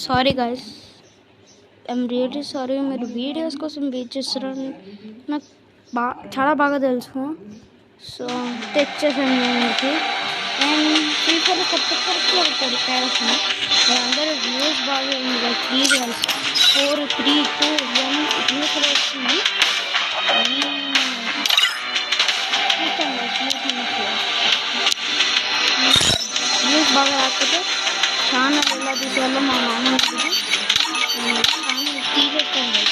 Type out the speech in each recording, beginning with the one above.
Sorry guys, I'm really sorry. మీరు videos కోసం wait చేస్తారని నాకు చాలా బాగా తెలుసు. సో తెచ్చేసాను నేను. అండ్ ఫ్రీఫైర్లో కొత్త పెట్టారు ప్యారస్ని. అందరూ వ్యూస్ బాగా ఉంది. ప్లీజ్ గైస్ 4 3 2 1 వ్యూస్ వస్తుంది. వ్యూస్ బాగా రాకపోతే ఛానల్ ఎలా తీసేయాలో మా నాన్న తీసేస్తాను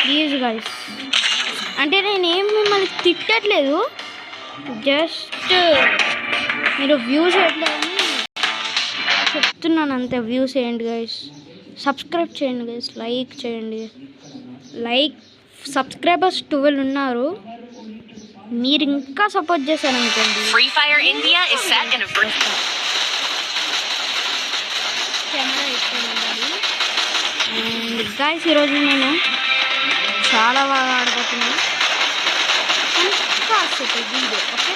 ప్లీజ్ గైస్. అంటే నేనేం మిమ్మల్ని తిట్టట్లేదు, జస్ట్ మీరు వ్యూస్ ఎట్లా అని చెప్తున్నాను అంతే. వ్యూస్ చేయండి గైస్, సబ్స్క్రైబ్ చేయండి గైస్, లైక్ చేయండి. సబ్స్క్రైబర్స్ 12 ఉన్నారు. మీరు ఇంకా సపోర్ట్ చేశారు అనుకోండి. Free Fire India is set in a camera ఎక్కువ. అండ్ గైస్ ఈరోజు నేను చాలా బాగా ఆడబోతున్నాను. Video okay.